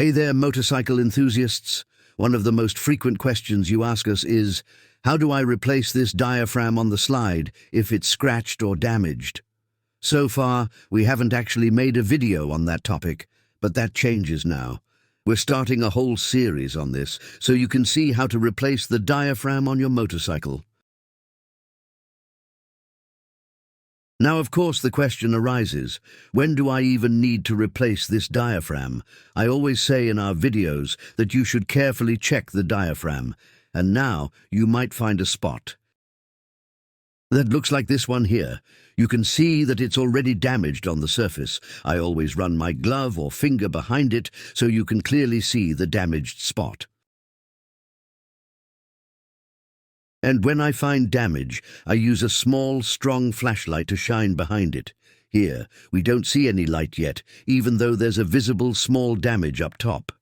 Hey there, motorcycle enthusiasts. One of the most frequent questions you ask us is, how do I replace this diaphragm on the slide if it's scratched or damaged? So far, we haven't actually made a video on that topic, but that changes now. We're starting a whole series on this, so you can see how to replace the diaphragm on your motorcycle. Now, of course, the question arises, when do I even need to replace this diaphragm? I always say in our videos that you should carefully check the diaphragm, and now you might find a spot that looks like this one here. You can see that it's already damaged on the surface. I always run my glove or finger behind it so you can clearly see the damaged spot. And when I find damage, I use a small, strong flashlight to shine behind it. Here, we don't see any light yet, even though there's a visible small damage up top.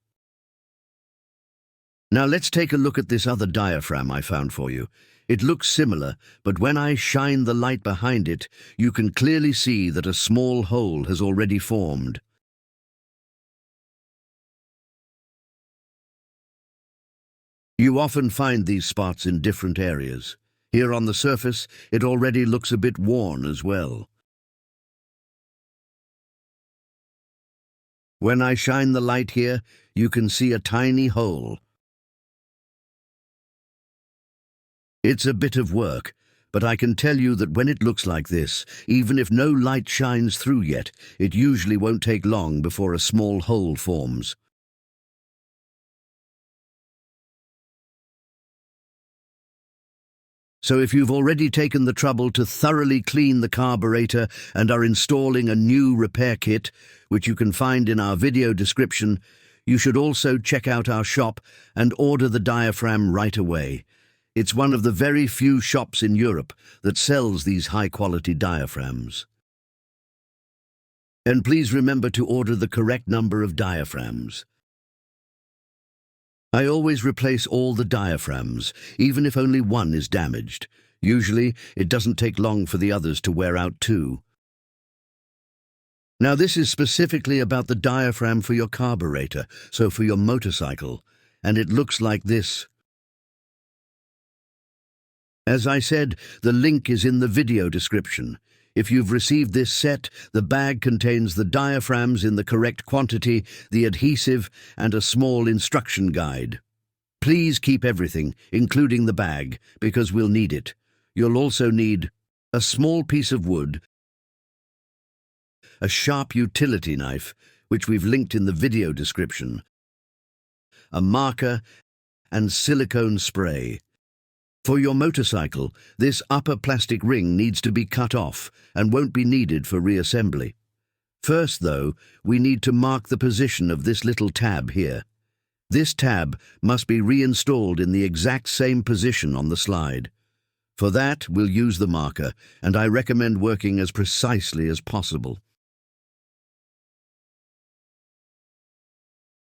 Now let's take a look at this other diaphragm I found for you. It looks similar, but when I shine the light behind it, you can clearly see that a small hole has already formed. You often find these spots in different areas. Here on the surface, it already looks a bit worn as well. When I shine the light here, you can see a tiny hole. It's a bit of work, but I can tell you that when it looks like this, even if no light shines through yet, it usually won't take long before a small hole forms. So if you've already taken the trouble to thoroughly clean the carburetor and are installing a new repair kit, which you can find in our video description, you should also check out our shop and order the diaphragm right away. It's one of the very few shops in Europe that sells these high-quality diaphragms. And please remember to order the correct number of diaphragms. I always replace all the diaphragms, even if only one is damaged. Usually, it doesn't take long for the others to wear out too. Now, this is specifically about the diaphragm for your carburetor, so for your motorcycle, and it looks like this. As I said, the link is in the video description. If you've received this set, the bag contains the diaphragms in the correct quantity, the adhesive, and a small instruction guide. Please keep everything, including the bag, because we'll need it. You'll also need a small piece of wood, a sharp utility knife, which we've linked in the video description, a marker, and silicone spray. For your motorcycle, this upper plastic ring needs to be cut off and won't be needed for reassembly. First, though, we need to mark the position of this little tab here. This tab must be reinstalled in the exact same position on the slide. For that, we'll use the marker, and I recommend working as precisely as possible.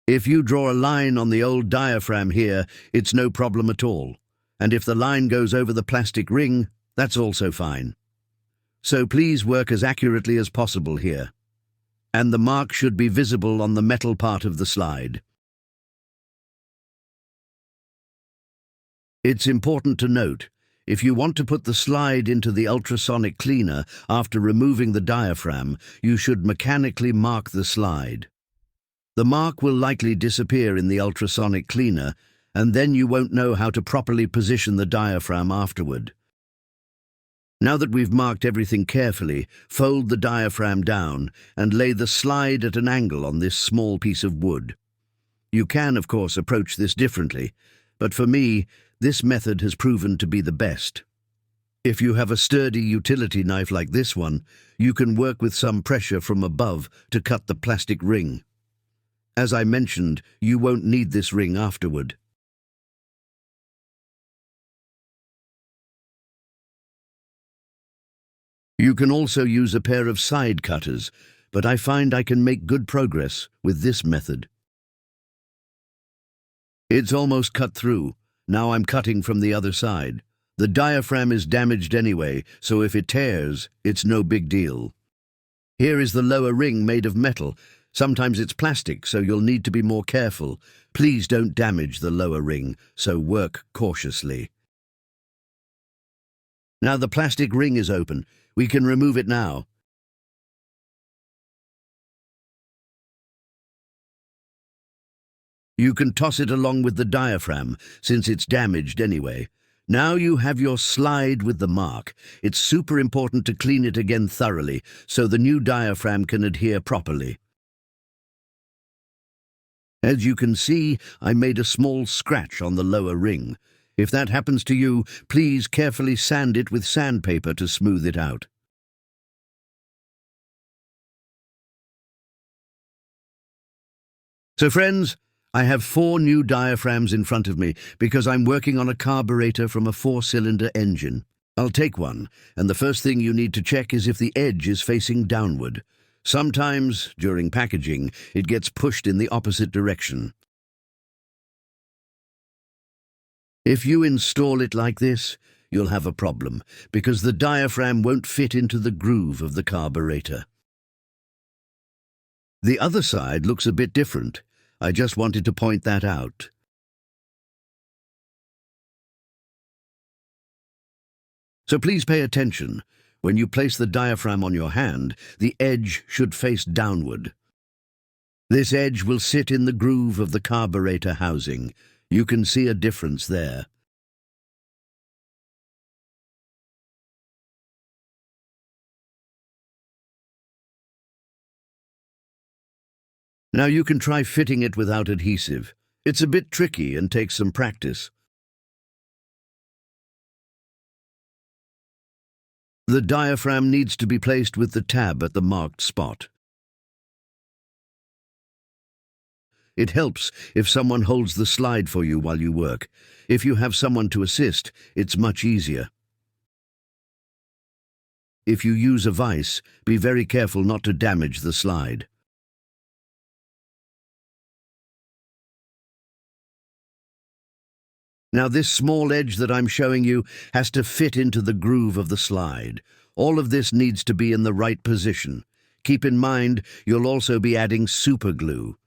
If you draw a line on the old diaphragm here, it's no problem at all. And if the line goes over the plastic ring, that's also fine. So please work as accurately as possible here. And the mark should be visible on the metal part of the slide. It's important to note, if you want to put the slide into the ultrasonic cleaner after removing the diaphragm, you should mechanically mark the slide. The mark will likely disappear in the ultrasonic cleaner, and then you won't know how to properly position the diaphragm afterward. Now that we've marked everything carefully, fold the diaphragm down and lay the slide at an angle on this small piece of wood. You can, of course, approach this differently, but for me, this method has proven to be the best. If you have a sturdy utility knife like this one, you can work with some pressure from above to cut the plastic ring. As I mentioned, you won't need this ring afterward. You can also use a pair of side cutters, but I find I can make good progress with this method. It's almost cut through. Now I'm cutting from the other side. The diaphragm is damaged anyway, so if it tears, it's no big deal. Here is the lower ring made of metal, Sometimes it's plastic, so you'll need to be more careful. Please don't damage the lower ring, so work cautiously. Now the plastic ring is open. We can remove it now. You can toss it along with the diaphragm, since it's damaged anyway. Now you have your slide with the mark. It's super important to clean it again thoroughly, so the new diaphragm can adhere properly. As you can see, I made a small scratch on the lower ring. If that happens to you, please carefully sand it with sandpaper to smooth it out. So friends, I have 4 new diaphragms in front of me because I'm working on a carburetor from a 4-cylinder engine. I'll take one, and the first thing you need to check is if the edge is facing downward. Sometimes, during packaging, it gets pushed in the opposite direction. If you install it like this, you'll have a problem, because the diaphragm won't fit into the groove of the carburetor. The other side looks a bit different. I just wanted to point that out. So please pay attention. When you place the diaphragm on your hand, the edge should face downward. This edge will sit in the groove of the carburetor housing. You can see a difference there. Now you can try fitting it without adhesive. It's a bit tricky and takes some practice. The diaphragm needs to be placed with the tab at the marked spot. It helps if someone holds the slide for you while you work. If you have someone to assist, it's much easier. If you use a vise, be very careful not to damage the slide. Now this small edge that I'm showing you has to fit into the groove of the slide. All of this needs to be in the right position. Keep in mind, you'll also be adding super glue.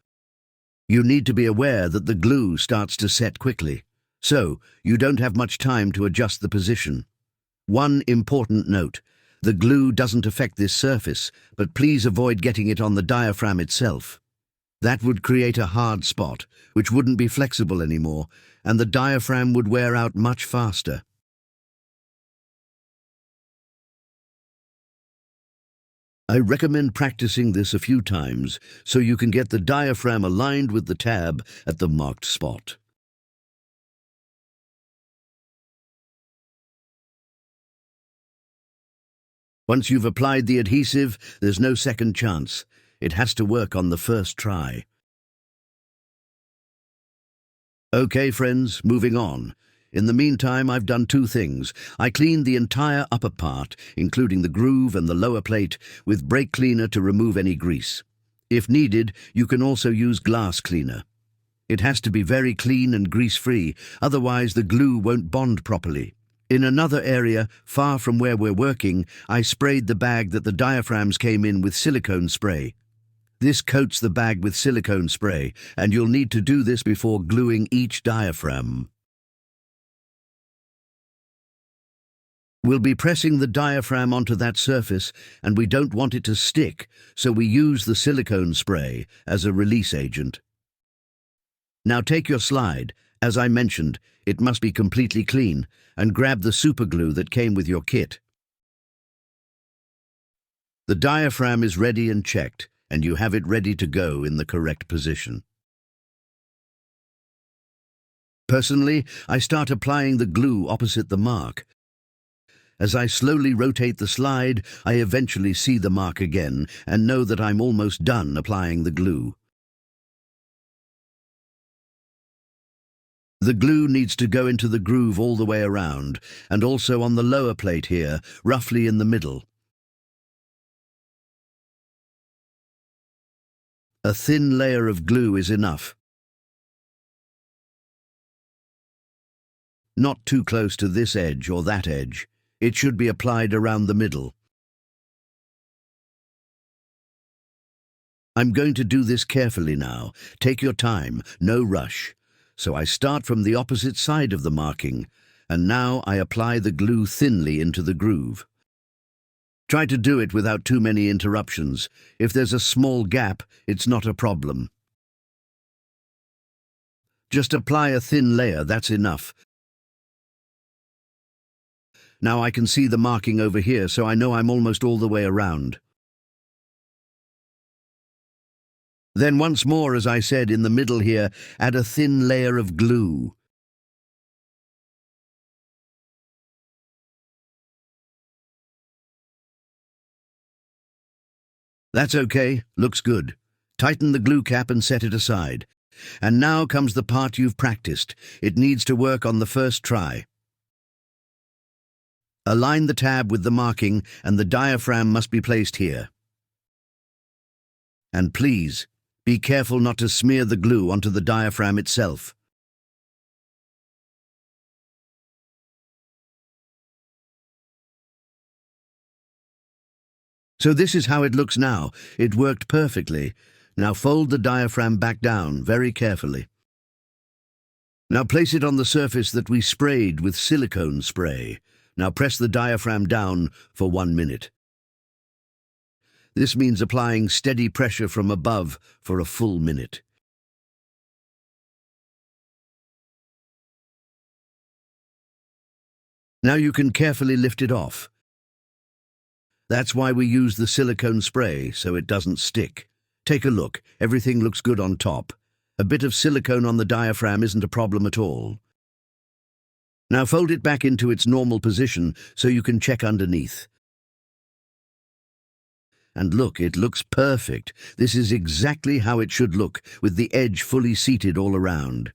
You need to be aware that the glue starts to set quickly, so you don't have much time to adjust the position. One important note, the glue doesn't affect this surface, but please avoid getting it on the diaphragm itself. That would create a hard spot, which wouldn't be flexible anymore, and the diaphragm would wear out much faster. I recommend practicing this a few times so you can get the diaphragm aligned with the tab at the marked spot. Once you've applied the adhesive, there's no second chance. It has to work on the first try. Okay, friends, moving on. In the meantime, I've done 2 things. I cleaned the entire upper part, including the groove and the lower plate, with brake cleaner to remove any grease. If needed, you can also use glass cleaner. It has to be very clean and grease-free, otherwise the glue won't bond properly. In another area, far from where we're working, I sprayed the bag that the diaphragms came in with silicone spray. This coats the bag with silicone spray, and you'll need to do this before gluing each diaphragm. We'll be pressing the diaphragm onto that surface, and we don't want it to stick, so we use the silicone spray as a release agent. Now take your slide. As I mentioned, it must be completely clean, and grab the superglue that came with your kit. The diaphragm is ready and checked, and you have it ready to go in the correct position. Personally, I start applying the glue opposite the mark. As I slowly rotate the slide, I eventually see the mark again and know that I'm almost done applying the glue. The glue needs to go into the groove all the way around, and also on the lower plate here, roughly in the middle. A thin layer of glue is enough. Not too close to this edge or that edge. It should be applied around the middle. I'm going to do this carefully now. Take your time, no rush. So I start from the opposite side of the marking, and now I apply the glue thinly into the groove. Try to do it without too many interruptions. If there's a small gap, it's not a problem. Just apply a thin layer, that's enough. Now I can see the marking over here, so I know I'm almost all the way around. Then once more, as I said, in the middle here, add a thin layer of glue. That's okay, looks good. Tighten the glue cap and set it aside. And now comes the part you've practiced. It needs to work on the first try. Align the tab with the marking, and the diaphragm must be placed here. And please, be careful not to smear the glue onto the diaphragm itself. So this is how it looks now. It worked perfectly. Now fold the diaphragm back down very carefully. Now place it on the surface that we sprayed with silicone spray. Now press the diaphragm down for 1 minute. This means applying steady pressure from above for a full minute. Now you can carefully lift it off. That's why we use the silicone spray, so it doesn't stick. Take a look, everything looks good on top. A bit of silicone on the diaphragm isn't a problem at all. Now fold it back into its normal position so you can check underneath. And look, it looks perfect. This is exactly how it should look, with the edge fully seated all around.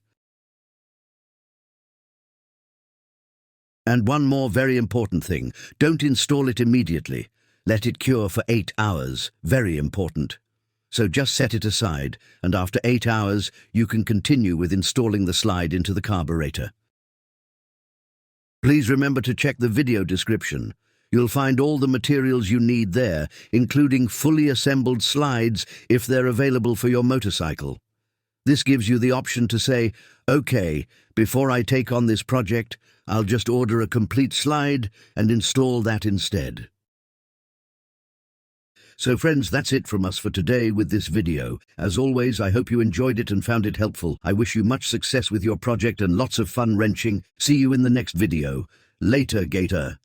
And one more very important thing, don't install it immediately. Let it cure for 8 hours, very important. So just set it aside, and after 8 hours, you can continue with installing the slide into the carburetor. Please remember to check the video description. You'll find all the materials you need there, including fully assembled slides if they're available for your motorcycle. This gives you the option to say, okay, before I take on this project, I'll just order a complete slide and install that instead. So friends, that's it from us for today with this video. As always, I hope you enjoyed it and found it helpful. I wish you much success with your project and lots of fun wrenching. See you in the next video. Later, Gator.